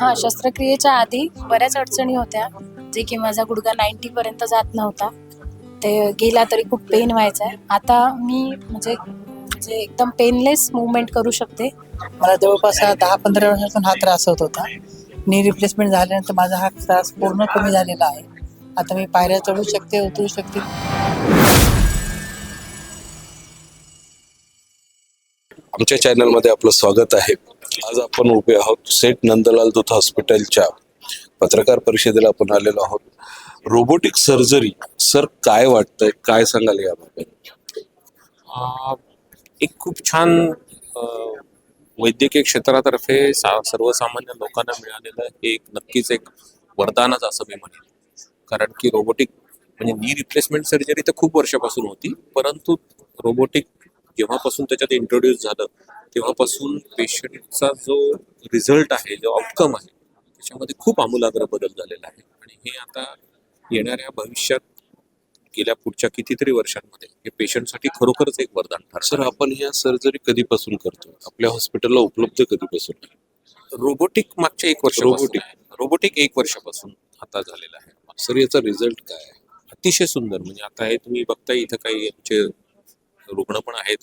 हां, शस्त्रक्रियेच्या आधी बऱ्याच अडचणी होत्या, जे की माझा गुडघा 90 पर्यंत जात नव्हता. ते गेला तरी खूप पेन व्हायचा. आता मी म्हणजे एकदम पेनलेस मूव्हमेंट करू शकते. मला जवळपास 10-15 वर्षापासून हा त्रास होत होता. नी रिप्लेसमेंट झाल्यानंतर माझा हा त्रास पूर्ण कमी झालेला आहे. आता मी पायऱ्या चढू शकते, उतरू शकते. आमच्या चॅनलमध्ये आपलं स्वागत आहे. आज आपण उभे आहोत सेठ नंदलाल दूत हॉस्पिटलच्या पत्रकार परिषदेला आपण आलेलो आहोत. रोबोटिक सर्जरी सर काय वाटतंय, काय सांगाल याबाबत? एक खूप छान वैद्यकीय क्षेत्रातर्फे सर्वसामान्य लोकांना मिळालेलं हे एक नक्कीच एक वरदानच असं मी म्हणेन. कारण की रोबोटिक म्हणजे नी रिप्लेसमेंट सर्जरी तर खूप वर्षापासून होती, परंतु रोबोटिक जेव्हापासून त्याच्यात इंट्रोड्यूस झालं तेव्हापासून पेशंटचा जो रिझल्ट आहे, जो आउटकम आहे, त्याच्यामध्ये खूप आमूलाग्र बदल झालेला आहे. आणि हे आता येणाऱ्या भविष्यात गेल्या पुढच्या कितीतरी वर्षांमध्ये हे पेशंटसाठी खरोखरच एक वरदान ठरणार. सर आपण ह्या सर्जरी कधीपासून करतो? आपल्या हॉस्पिटलला उपलब्ध कधीपासून? रोबोटिक मागच्या 1 वर्षापासून रोबोटिक 1 वर्षापासून आता झालेला आहे. सर याचा रिझल्ट काय आहे? अतिशय सुंदर. म्हणजे आता हे तुम्ही बघता इथं काही आमचे रुग्ण पण आहेत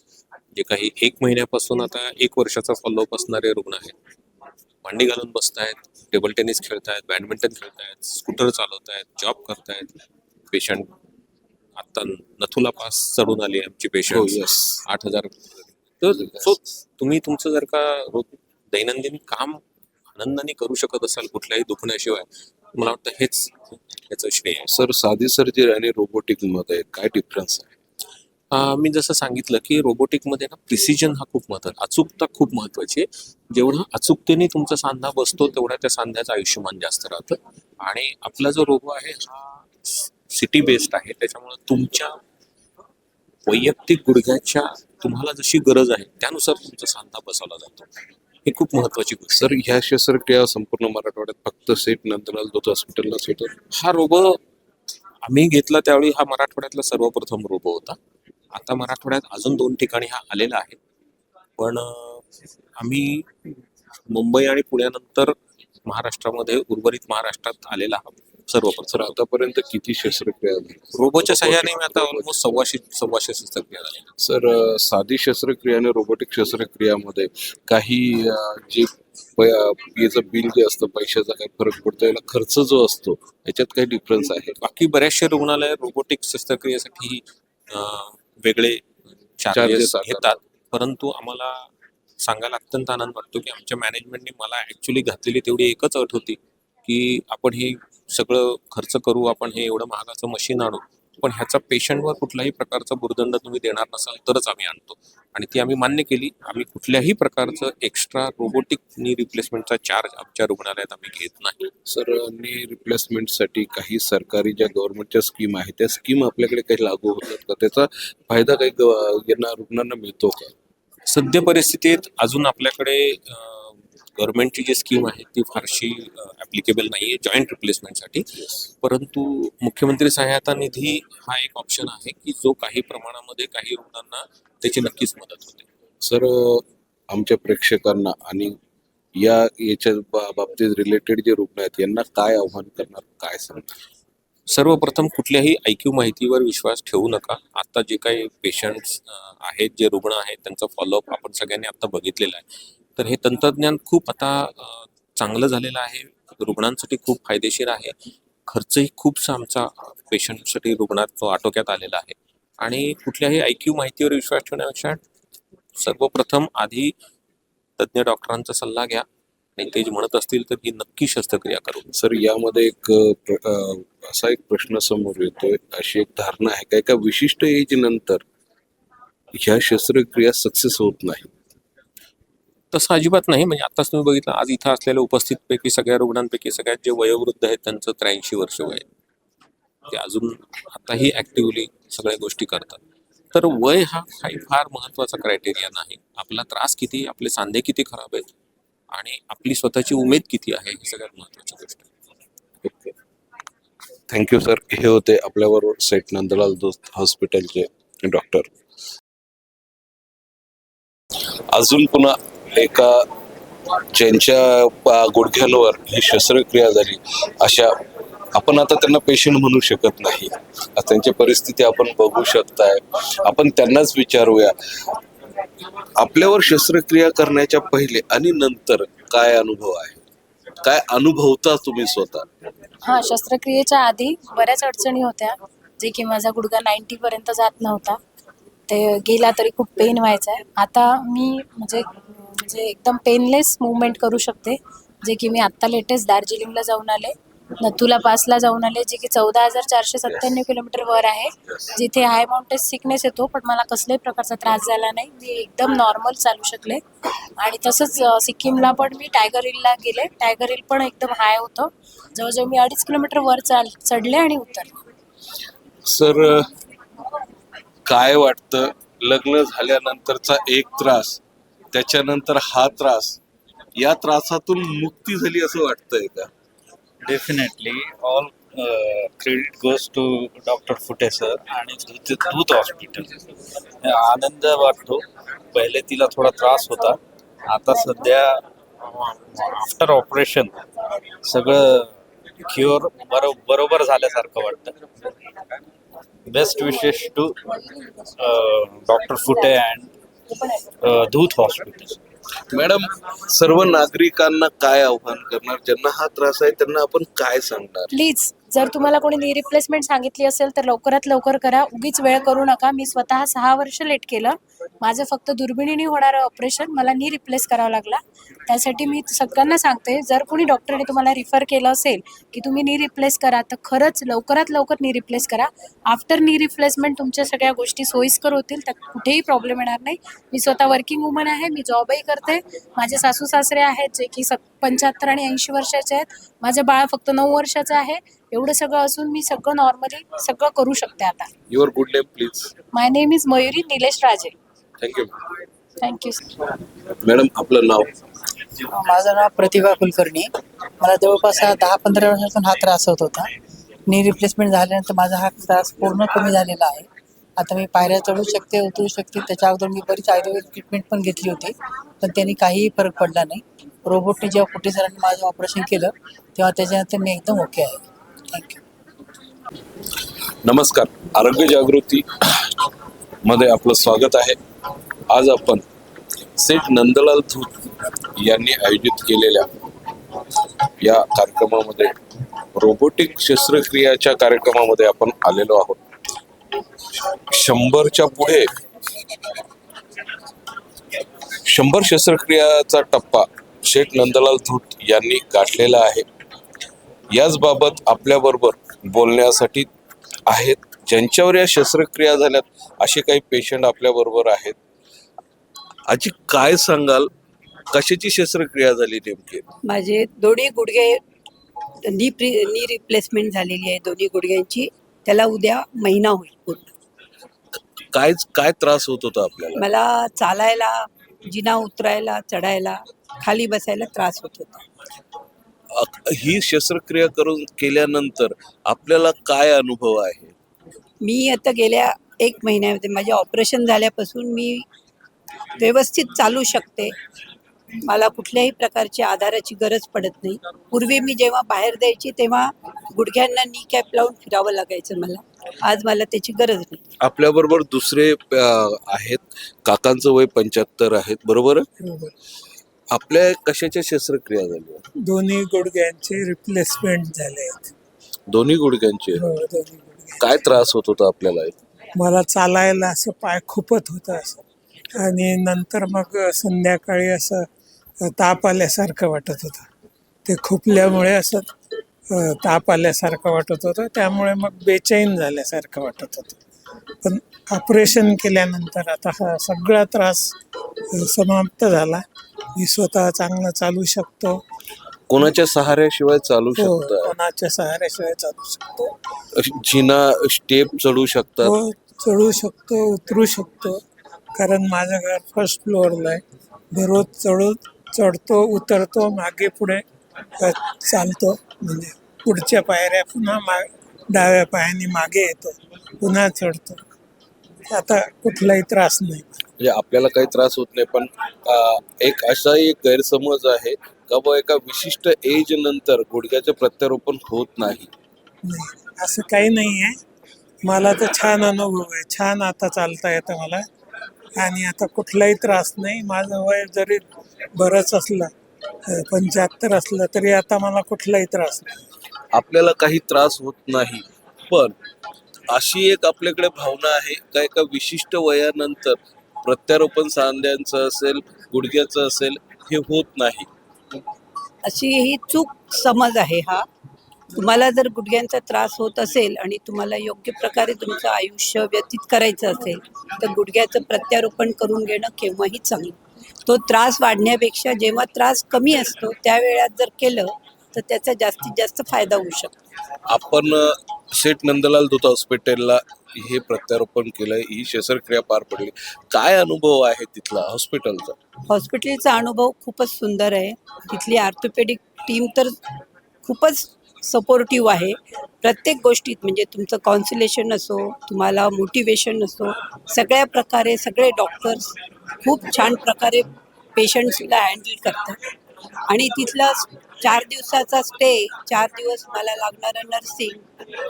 जे काही 1 महिन्यापासून आता 1 वर्षाचा फॉलोअप असणारे रुग्ण आहेत. मांडी घालून बसतायत, टेबल टेनिस खेळतायत, बॅडमिंटन खेळतायत, स्कूटर चालवतायत, जॉब करतायत. पेशंट आता नथुला पास चढून आली आमची पेशंट. yes. 8,000. तर सो तुम्ही तुमचं जर का दैनंदिन काम आनंदाने करू शकत असाल कुठल्याही दुखण्याशिवाय, मला वाटतं हेच याचं श्रेय आहे. सर साधी सर्जरी आणि रोबोटिक मध्ये काय डिफरन्स आहे? मी जसं सांगितलं की रोबोटिकमध्ये ना प्रिसिजन हा खूप महत्त्वाचा, अचूकता खूप महत्त्वाची आहे. जेवढा अचूकतेने तुमचा सांधा बसतो तेवढा त्या सांध्याचं आयुष्यमान जास्त राहतं. आणि आपला जो रोबो आहे हा सिटी बेस्ड आहे, त्याच्यामुळे तुमच्या वैयक्तिक गुडघ्याच्या तुम्हाला जशी गरज आहे त्यानुसार तुमचा सांधा बसवला जातो. हे खूप महत्त्वाची गोष्ट. सर ह्या शस्त्रक्रिया संपूर्ण मराठवाड्यात फक्त सेठ नंदलाल दूत हॉस्पिटललाच होतं? हा रोबो आम्ही घेतला त्यावेळी हा मराठवाड्यातला सर्वप्रथम रोबो होता. आता मराठवाड्यात अजून 2 ठिकाणी हा आलेला आहे. पण आम्ही मुंबई आणि पुण्यानंतर महाराष्ट्रामध्ये उर्वरित महाराष्ट्रात आलेला हा सर सर्वप्रथम. आतापर्यंत किती शस्त्रक्रिया झाल्या? रोबोच्या सहाय्याने मी आता ऑलमोस्ट 1,200 शस्त्रक्रिया झाल्या. सर साधी शस्त्रक्रिया आणि रोबोटिक शस्त्रक्रियामध्ये काही जे याचं बिल जे असतं, पैशाचा काही फरक पडतो, याला खर्च जो असतो याच्यात काही डिफरन्स आहे? बाकी बऱ्याचशा रुग्णालय रोबोटिक शस्त्रक्रियेसाठी वेगळे चार्जेस घेतात. परंतु आम्हाला सांगायला अत्यंत आनंद वाटतो की आमच्या मॅनेजमेंटने मला ॲक्च्युली घातलेली तेवढी एकच अट होती की आपण हे सगळं खर्च करू, आपण हे एवढं महागाचं मशीन आणू, पण ह्याचा पेशंटवर कुठल्याही प्रकारचा भुर्दंड तुम्ही देणार नसाल तरच आम्ही आणतो. आणि ती आम्ही मान्य केली. आम्ही कुठल्याही प्रकारचं एक्स्ट्रा रोबोटिक नी रिप्लेसमेंटचा चार्ज आमच्या रुग्णालयात आम्ही घेत नाही. सर नी रिप्लेसमेंटसाठी काही सरकारी ज्या गव्हर्नमेंटच्या स्कीम आहेत त्या स्कीम आपल्याकडे काही लागू होतात का? त्याचा फायदा काही यांना रुग्णांना मिळतो का? सद्य परिस्थितीत अजून आपल्याकडे गव्हर्नमेंटची जी स्कीम आहे ती फारशी ॲप्लिकेबल नाही आहे जॉईंट रिप्लेसमेंटसाठी. परंतु मुख्यमंत्री सहायता निधी हा एक ऑप्शन आहे की जो काही प्रमाणामध्ये काही रुग्णांना त्याची नक्कीच मदत होते. सर आमच्या प्रेक्षकांना आणि याच्या बाबतीत रिलेटेड जे रुग्ण आहेत यांना काय आव्हान करणार, काय सांगणार? सर्वप्रथम कुठल्याही ऐकीव माहितीवर विश्वास ठेवू नका. आता जे काही पेशंट्स आहेत, जे रुग्ण आहेत, त्यांचा फॉलोअप आपण सगळ्यांनी आता बघितलेला आहे. तर हे तंत्रज्ञान खूप आता चांगलं झालेलं आहे, रुग्णांसाठी खूप फायदेशीर आहे. खर्चही खूपसा आमचा पेशंटसाठी रुग्णात तो आटोक्यात आलेला आहे. आणि कुठल्याही ऐकीव माहितीवर विश्वास ठेवण्यापेक्षा सर्वप्रथम आधी तज्ज्ञ डॉक्टरांचा सल्ला घ्या आणि ते जे म्हणत असतील तर ही नक्की शस्त्रक्रिया करू. सर यामध्ये एक असा एक प्रश्न समोर येतोय, अशी एक धारणा आहे का एका विशिष्ट एज नंतर ह्या शस्त्रक्रिया सक्सेस होत नाही? तसं अजिबात नाही. म्हणजे आताच तुम्ही बघितलं, आज इथं असलेल्या उपस्थितपैकी सगळ्या रुग्णांपैकी सगळ्यात जे वयोवृद्ध आहेत त्यांचं 83 वर्ष वय आहे. ते अजून आताही ॲक्टिव्हली सगळ्या गोष्टी करतात. तर वय हा काही फार महत्त्वाचा क्रायटेरिया नाही. आपला त्रास किती, आपले सांधे किती खराब आहेत आणि आपली स्वतःची उमेद किती आहे ही सगळ्यात महत्त्वाची गोष्ट आहे. Okay, thank you sir. हे होते आपल्याबरोबर सेठ नंदलाल दूत हॉस्पिटलचे डॉक्टर. अजून पुन्हा एका ज्यांच्या गुडघ्यांवर ही शस्त्रक्रिया झाली अशा आपण आता त्यांना पेशंट म्हणू शकत नाही. त्यांची परिस्थिती आपण बघू शकताय. आपण त्यांनाच विचारूया आपल्यावर शस्त्रक्रिया करण्याच्या पहिले आणि नंतर काय अनुभव आहे, काय अनुभवता तुम्ही स्वतः? हा, शस्त्रक्रियेच्या आधी बऱ्याच अडचणी होत्या, जे की माझा गुडघा 90 पर्यंत जात नव्हता. ते गेला तरी खूप पेन व्हायचा आहे. आता मी म्हणजे एकदम पेनलेस मूवमेंट करू शकते, जे की मी आत्ता लेटेस्ट दार्जिलिंगला जाऊन आले, नथुला पासला जाऊन आले, जे की 14,497 किलोमीटर वर आहे, जिथे हाय माउंटेन सिकनेस येतो, पण मला कसल्याही प्रकारचा त्रास झाला नाही. मी एकदम नॉर्मल चालू शकले. आणि तसंच सिक्कीमला पण मी टायगर हिलला गेले. टायगर हिल पण एकदम हाय होतं. जवळजवळ मी 2.5 किलोमीटर वर चढले आणि उतरले. सर, काय वाटतं लग्न झाल्यानंतरचा एक त्रास, त्याच्यानंतर हा त्रास, या त्रासातून मुक्ती झाली असं वाटतंय का? Definitely, all credit goes to Dr. Fute sir आणि दूत हॉस्पिटल. आनंद वाटतो. पहिले तिला थोडा त्रास होता, आता सध्या आफ्टर ऑपरेशन सगळं क्युअर बरोबर झाल्यासारखं वाटतं. बेस्ट विशेस टू डॉक्टर फुटे अँड दूत हॉस्पिटल. मॅडम, सर्व नागरिकांना काय आव्हान करणार, ज्यांना हा त्रास आहे त्यांना आपण काय सांगणार? प्लीज, जर तुम्हाला कोणी नी रिप्लेसमेंट सांगितली असेल तर लवकरात लवकर करा. उगीच वेळ करू नका. मी स्वतः 6 वर्ष लेट केलं. माझं फक्त दुर्बिणीने होणारं ऑपरेशन मला नी रिप्लेस करावं लागला. त्यासाठी मी सगळ्यांना सांगते, जर कोणी डॉक्टरने तुम्हाला रिफर केलं असेल की तुम्ही नी रिप्लेस करा, तर खरंच लवकरात लवकर नी रिप्लेस करा. आफ्टर नी रिप्लेसमेंट तुमच्या सगळ्या गोष्टी सोयीस्कर होतील, तर कुठेही प्रॉब्लेम येणार नाही. मी स्वतः वर्किंग वुमन आहे. मी जॉबही करते. माझे सासू सासरे आहेत, जे की 75 आणि 80 वर्षाचे आहेत. माझं बाळ फक्त 9 वर्षाचं आहे. एवढं सगळं असून मी सगळं नॉर्मली सगळं करू शकते आता. Your good name please. My name is Mayuri Nilesh राजे. थँक्यू. थँक्यू. मॅडम, आपलं नाव? माझं नाव प्रतिभा कुलकर्णी. मला जवळपास 10-15 वर्षापासून हा त्रास होत होता. नी रिप्लेसमेंट झाल्यानंतर माझा हा त्रास पूर्ण कमी झालेला आहे. आता मी पायऱ्या चढू शकते, उतरू शकते. त्याच्या अगोदर मी बरीच आयुर्वेदिक ट्रीटमेंट पण घेतली होती, पण त्यांनी काहीही फरक पडला नाही. रोबोटने जेव्हा फुटे सरांनी माझं ऑपरेशन केलं, तेव्हा त्याच्यानंतर मी एकदम ओके आहे. थँक्यू. नमस्कार, आरोग्य जागृती मध्ये आपलं स्वागत आहे. आज आपण सेठ नंदलाल धूत यांनी आयोजित केलेल्या या कार्यक्रमामध्ये, रोबोटिक शस्त्रक्रियाच्या कार्यक्रमामध्ये आपण आलेलो आहोत. 100च्या पुढे 100 शस्त्रक्रियाचा टप्पा शेठ नंदलाल धूत यांनी गाठलेला आहे. याच बाबत आपल्याबरोबर बोलण्यासाठी आहेत, ज्यांच्यावर या शस्त्रक्रिया झाल्यात, असे काही पेशंट आपल्याबरोबर आहेत. आजी, काय सांगाल, कशाची शस्त्रक्रिया झाली नेमकी? माझे दोन्ही गुडघे नी रिप्लेसमेंट झालेली आहे, दोन्ही गुडघ्यांची. त्याला उद्या महिना होईल पूर्ण. काय काय त्रास होत होता आपल्याला? मला चालायला, जिना उतरायला, चढायला, खाली बसायला त्रास होत होता. ही शस्त्रक्रिया केल्यानंतर आपल्याला काय अनुभव आहे? मी आता गेल्या 1 महिन्यामध्ये माझे ऑपरेशन झाल्यापासून मी व्यवस्थित चालू शकते. मला कुठल्याही प्रकारची आधाराची गरज पडत नाही. पूर्वी मी जेव्हा बाहेर द्यायची तेव्हा गुडघ्यांना नी कॅप लावून फिरावं लागायचं मला. आज मला त्याची गरज नाही. आपल्याबरोबर दुसरे आहेत, काकांचं वय 75 आहेत, बरोबर? आपल्या कशाच्या शस्त्रक्रिया झाल्या? दोन्ही गुडघ्यांचे रिप्लेसमेंट झाले आहेत. दोन्ही गुडघ्यांचे. हो, दोन्ही गुडघे. काय त्रास होत होता आपल्याला? मला चालायला असं पाय खुपत होतं असं, आणि नंतर मग संध्याकाळी असं ताप आल्यासारखं वाटत होतं. ते खुपल्यामुळे असं ताप आल्यासारखं वाटत होतं. त्यामुळे मग बेचैन झाल्यासारखं वाटत होतं. पण ऑपरेशन केल्यानंतर आता हा सगळा त्रास समाप्त झाला. मी स्वतः चांगलं चालू शकतो. कोणाच्या सहाऱ्याशिवाय चालू हो, शकता? कोणाच्या सहाऱ्याशिवाय चालू शकतो. जिना स्टेप चढू शकतात? हो, चढू शकतो, उतरू शकतो. कारण माझं घर फर्स्ट फ्लोअरला आहे. दररोज चढतो, उतरतो, मागे पुढे चालतो. म्हणजे पुढच्या पायऱ्या पुन्हा डाव्या पायाने मागे येतो, पुन्हा चढतो. आता कुठलाही त्रास नाही. म्हणजे आपल्याला काही त्रास होत नाही, पण एक असाही एक गैरसमज आहे का बुवा एका विशिष्ट एज नंतर गुडघ्याचे प्रत्यारोपण होत नाही. नाही असं काही नाही आहे. मला तर छान अनुभव आहे, छान आता चालता येतं मला आणि आता कुठलाही त्रास नाही. माझं वय जरी बरंच असलं 75 असलं तरी आता मला कुठलाही त्रास नाही. आपल्याला काही त्रास होत नाही, पण अशी एक आपल्याकडे भावना आहे का एका विशिष्ट वयानंतर प्रत्यारोपण सांध्यांचं असेल, गुडघ्याचं असेल, हे होत नाही. अशी ही चूक समज आहे हा. तुम्हाला जर गुडघ्यांचा त्रास होत असेल आणि तुम्हाला योग्य प्रकारे तुमचं आयुष्य व्यतीत करायचं असेल तर गुडघ्याचं प्रत्यारोपण करून घेणं केव्हाही चांगलं. तो त्रास वाढण्यापेक्षा जेव्हा त्रास कमी असतो त्या वेळात जर केलं तर त्याचा जास्तीत जास्त फायदा होऊ शकतो. आपण सेठ नंदलाल दुत हॉस्पिटलला हे प्रत्यारोपण केलंय, ही शस्त्रक्रिया पार पडली. काय अनुभव आहे तिथला हॉस्पिटलचा? हॉस्पिटलचा अनुभव खूपच सुंदर आहे. तिथली ऑर्थोपेडिक टीम तर खूपच सपोर्टिव्ह आहे. प्रत्येक गोष्टीत म्हणजे तुमचं काउन्सिलेशन असो, तुम्हाला मोटिवेशन असो, सगळ्या प्रकारे सगळे डॉक्टर्स खूप छान प्रकारे पेशंट्सला हँडल करतात. आणि तिथला 4 दिवसाचा स्टे, 4 दिवस मला लागणारं नर्सिंग,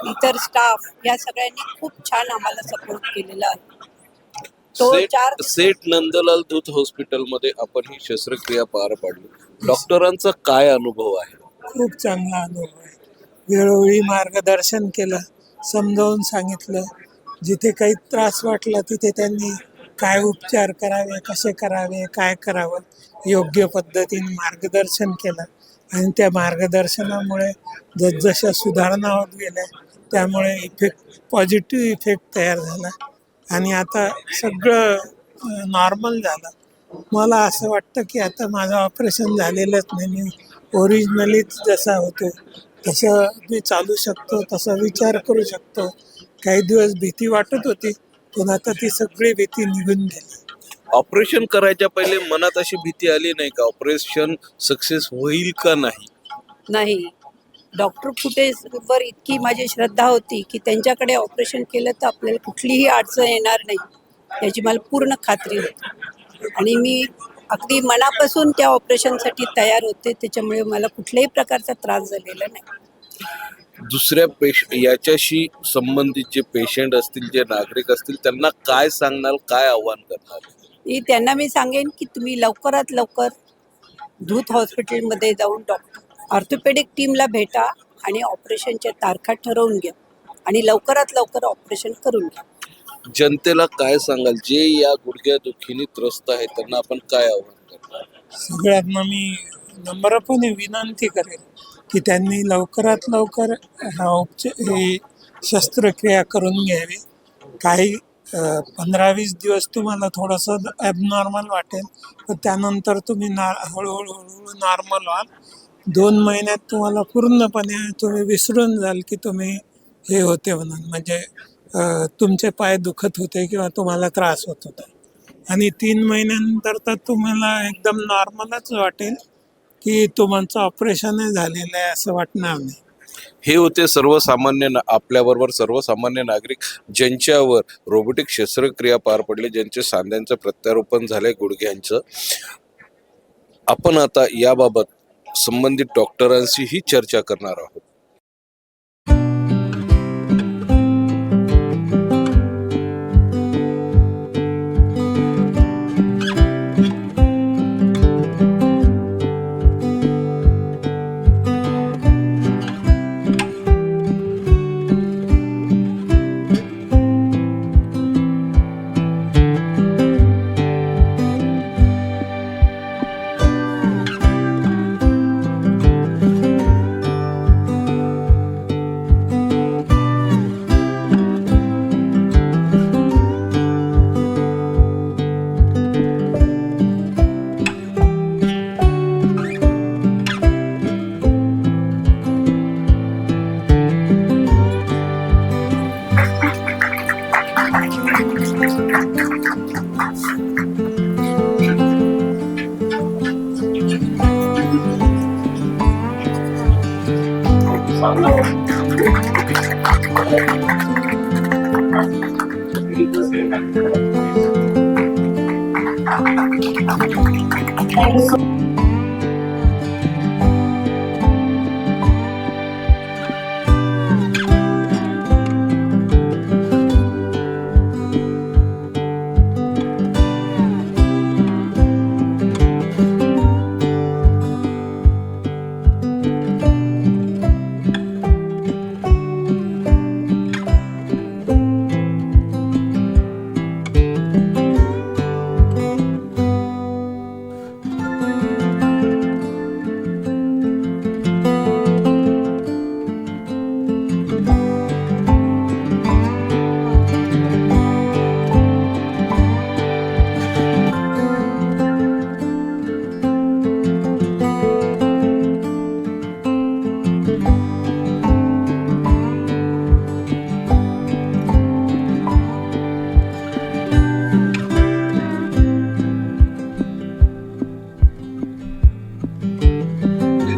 इतर स्टाफ या सगळ्यांनी खूप छान आम्हाला सपोर्ट केलेला आहे. तो 4 सेठ नंदलाल दूत हॉस्पिटलमध्ये आपण ही शस्त्रक्रिया पार पाडली. डॉक्टरांचा काय अनुभव आहे? खूप चांगला अनुभव आहे. वेळोवेळी मार्गदर्शन केलं, समजावून सांगितलं. जिथे काही त्रास वाटला तिथे त्यांनी काय उपचार करावे, कसे करावे, काय करावं योग्य पद्धतीने मार्गदर्शन केलं आणि त्या मार्गदर्शनामुळे जसजशा सुधारणा होत गेल्या त्यामुळे पॉझिटिव्ह इफेक्ट तयार झाला आणि आता सगळं नॉर्मल झालं. मला असं वाटतं की आता माझं ऑपरेशन झालेलंच नाही, मी ओरिजिनलीच जसा होतो तसं मी चालू शकतो, तसा विचार करू शकतो. काही दिवस भीती वाटत होती पण आता ती सगळी भीती निघून गेली. ऑपरेशन करायच्या पहिले मनात अशी भीती आली नाही का ऑपरेशन सक्सेस होईल का नाही? नाही, डॉक्टर फुटेवर इतकी माझी श्रद्धा होती की त्यांच्याकडे ऑपरेशन केलं तर आपल्याला कुठलीही अडचण येणार नाही याची मला पूर्ण खात्री होती आणि मी अगदी मनापासून त्या ऑपरेशनसाठी तयार होते. त्याच्यामुळे मला कुठल्याही प्रकारचा त्रास झालेला नाही. दुसऱ्या याच्याशी संबंधित जे पेशंट असतील, जे नागरिक असतील, त्यांना काय सांगणार, काय आव्हान करणार? त्यांना मी सांगेन की तुम्ही लवकरात लवकर धूत हॉस्पिटलमध्ये जाऊन ऑर्थोपेडिक टीमला भेटा आणि ऑपरेशनच्या तारखा ठरवून घ्या आणि लवकरात लवकर ऑपरेशन करून घ्या. जनतेला काय सांगाल, जे या गुडघ्या दुखीने त्रस्त आहेत त्यांना आपण काय आव्हान करणार? सगळ्यांना मी नम्रपणे विनंती करेन की त्यांनी लवकरात लवकर ही शस्त्रक्रिया करून घ्यावी. काही 15-20 दिवस तुम्हाला थोडंसं ॲबनॉर्मल वाटेल पण त्यानंतर तुम्ही हळूहळू नॉर्मल व्हाल. 2 महिन्यात तुम्हाला पूर्णपणे तुम्ही विसरून जाल की तुम्ही हे होते म्हणून, म्हणजे तुमचे पाय दुखत होते किंवा तुम्हाला त्रास होत होता आणि 3 महिन्यानंतर तर तुम्हाला एकदम नॉर्मलच वाटेल की तुमचं ऑपरेशनच झालेलं आहे असं वाटणार नाही. हे होते सर्वसामान्य आपल्याबरोबर सर्वसामान्य नागरिक ज्यांच्यावर रोबोटिक शस्त्रक्रिया पार पडली, ज्यांचे सांध्यांचं प्रत्यारोपण झालंय गुडघ्यांचं. आपण आता याबाबत संबंधित डॉक्टरांशीही चर्चा करणार आहोत.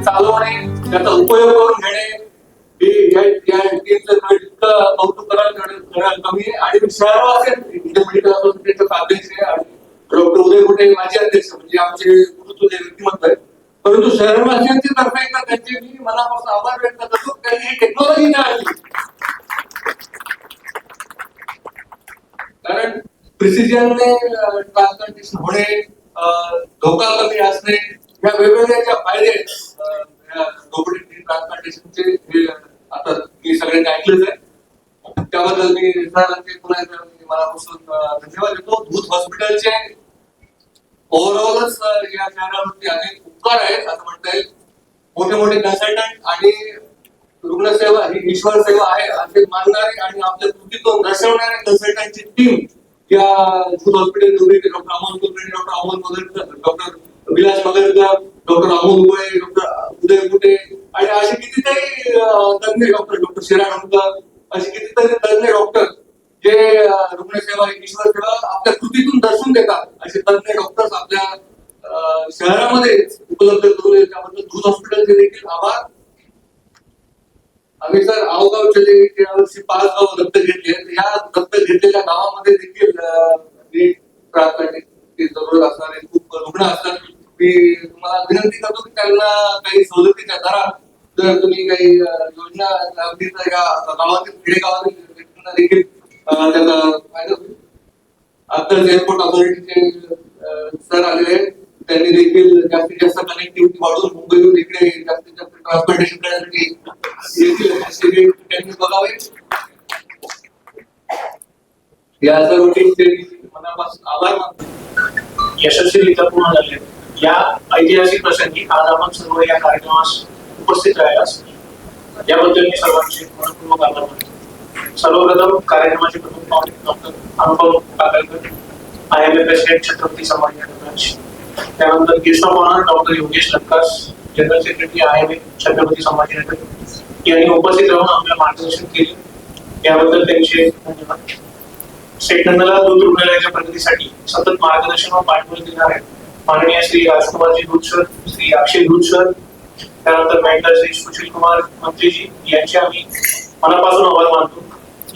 चालवणे, त्याचा उपयोग करून घेणे हे या टीमचं इतकं कौतुक करायला कमी आहे. आणि शहरवासियांचे मेडिकल असोसिएशनचे अध्यक्ष आहे आणि डॉक्टर उदय कुटे माजी अध्यक्ष म्हणजे आमचे गुरुत्व व्यक्तिमत्व आहे. परंतु शहरवासियांची तर्फे एकदा त्यांचे मी मनापासून आभार व्यक्त करतो. त्यांनी ही टेक्नॉलॉजी आणली, कारण प्रिसिजनने ट्रान्सप्लांटेशन होणे, धोका कमी असणे, या वेगवेगळ्या ज्या फायदे रोबोटिक ट्रान्सप्लांटेशनचे हे आता मी सगळ्यांनी ऐकलंच आहे. त्याबद्दल मी सरांचे पुन्हा एकदा मनापासून धन्यवाद देतो. भूत हॉस्पिटलचे ओव्हरऑलच या शहरावरती अनेक उपकार आहेत असं म्हणता येईल. मोठे मोठे कन्सल्टंट आणि रुग्णसेवा ही ईश्वर सेवा आहे असे मानणारे आणि आपल्या कृतीतून दर्शवणारे कन्सल्टंटची टीम या भूत hospital doctor Amol Kulkarni, doctor Amol Magarkar, doctor Vilas Magarkar, doctor Amol Ubale, doctor Uday Kute आणि असे कितीतरी तज्ञ डॉक्टर शिराणकर, असे कितीतरी तज्ञ डॉक्टर जे रुग्णसेवा ईश्वर सेवा आपल्या कृतीतून दर्शवून देतात. असे तज्ञ डॉक्टर्स आपल्या शहरामध्ये उपलब्ध करून देतात. त्याबद्दल भूत हॉस्पिटलचे देखील आभार. आम्ही सर आवगावचे यावर्षी 5 गाव दत्तक घेतले. या दत्तक घेतलेल्या गावामध्ये देखील जरूर असणारे खूप रुग्ण असतात. मी तुम्हाला विनंती करतो की त्यांना काही सवलतीच्या दरात जर तुम्ही काही योजना राबवली तर या गावातील खेडेगावातील व्यक्तींना देखील त्याचा फायदा होईल. आताच एअरपोर्ट अथॉरिटीचे सर आलेले आहेत. त्यांनी देखील जास्तीत जास्त कनेक्टिव्हिटी वाढवून मुंबईहून इकडे जास्तीत जास्त ट्रान्सपोर्टेशन करण्यासाठी येतील असे त्यांनी बघावे. या सर्व टीमचे मनापासून आभार मानतो. यशस्वीरित्या पूर्ण झाले. या ऐतिहासिक प्रसंगी आज आपण सर्व या कार्यक्रमास उपस्थित राहिलास याबद्दल मी सर्वांचे मनपूर्वक आभार मानतो. सर्वप्रथम कार्यक्रमाचे प्रमुख पाहुणे doctor Anubhav Kakalkar, IMA president Chhatrapati Sambhajinagar. त्यानंतर guest of honour doctor Yogesh Lakkas, general secretary IMA Chhatrapati Sambhajinagar यांनी उपस्थित राहून आपलं मार्गदर्शन केले. याबद्दल त्यांचे धन्यवाद. सेट नंदलाल दूध रुग्णालयाच्या प्रगतीसाठी सतत मार्गदर्शन व पाठबळ देणार आहेत माननीय श्री राजकुमारजी दूध सर, श्री अक्षय दूध सर, त्यानंतर मेंटर श्री सुशील कुमार मंत्रीजी यांचे आम्ही मनापासून आभार मानतो.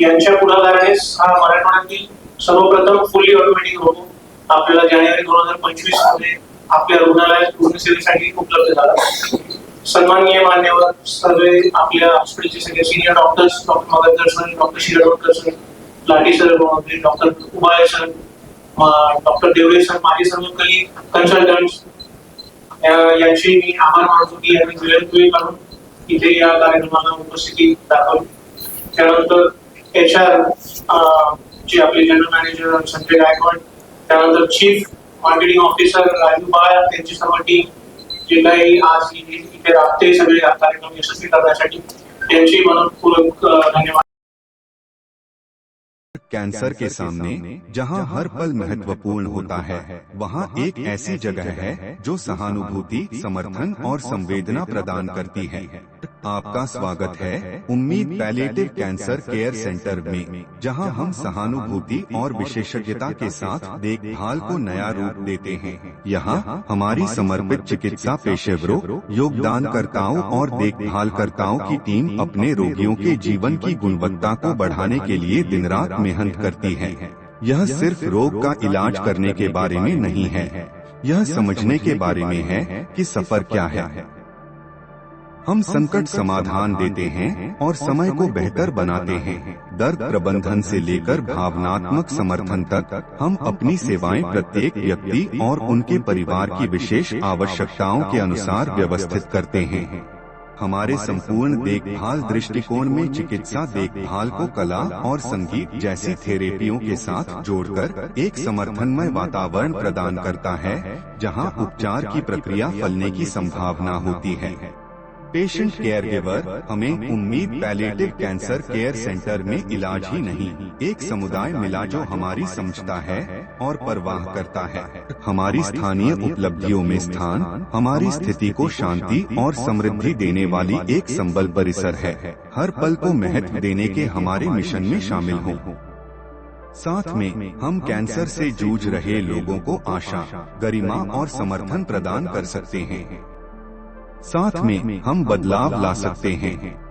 यांच्या पुढाकारानेच हा मराठवाड्यातील सर्वप्रथम फुल्ली ऑटोमॅटिक रोबो आपल्याला जानेवारी 2025 मध्ये आपल्या रुग्णालयात रुग्णसेवेसाठी उपलब्ध झाला. सन्माननीय मान्यवर सर्व आपल्या हॉस्पिटलचे सगळे senior doctors, doctor Magarkar sir, doctor Shiradkar sir, Lathi sir, doctor Ubale sir, doctor Devare sir, माझे सर्व कलीग कन्सल्टंट्स यांचे मी आभार मानतो की यांनी वेळ काढून इथे या कार्यक्रमाला उपस्थिती दाखवली. त्यानंतर HR जे आपले जनरल मॅनेजर संजय गायकवाड, त्यानंतर चीफ मार्केटिंग ऑफिसर राजू बाळ, त्यांची सर्व टीम जे काही आज इथे राबते सगळे हा कार्यक्रम यशस्वी करण्यासाठी त्यांची मनपूर्वक धन्यवाद. कैंसर के सामने जहां हर पल महत्वपूर्ण होता है, वहां एक ऐसी जगह है जो सहानुभूति, समर्थन और संवेदना प्रदान करती है. आपका स्वागत है उम्मीद पैलिएटिव कैंसर केयर सेंटर में, जहां हम सहानुभूति और विशेषज्ञता के साथ देखभाल को नया रूप देते हैं. यहां हमारी समर्पित चिकित्सा पेशेवरों, योगदानकर्ताओं और देखभालकर्ताओं की टीम अपने रोगियों के जीवन की गुणवत्ता को बढ़ाने के लिए दिन रात मेहनत करती है. यह सिर्फ रोग का इलाज करने के बारे में नहीं है, यह समझने के बारे में है कि सफर क्या है। हम संकट समाधान देते हैं और समय को बेहतर बनाते हैं। दर्द प्रबंधन से लेकर भावनात्मक समर्थन तक हम अपनी सेवाएं प्रत्येक व्यक्ति और उनके परिवार की विशेष आवश्यकताओं के अनुसार व्यवस्थित करते हैं। हमारे संपूर्ण देखभाल दृष्टिकोण में चिकित्सा देखभाल को कला और संगीत जैसी थेरेपियों के साथ जोड़कर एक समर्थनमय वातावरण प्रदान करता है, जहां उपचार की प्रक्रिया फलने की संभावना होती है। पेशेंट केयर गिवर हमें उम्मीद पैलिएटिव कैंसर केयर सेंटर में इलाज ही नहीं, एक समुदाय मिला जो हमारी समझता है और परवाह करता है। हमारी स्थानीय उपलब्धियों में स्थान हमारी स्थिति को शांति और समृद्धि देने वाली एक संबल परिसर है। हर पल को महत्व देने के हमारे मिशन में शामिल हों। साथ में हम कैंसर से जूझ रहे लोगों को आशा, गरिमा और समर्थन प्रदान कर सकते हैं। साथ में हम बदलाव ला सकते हैं।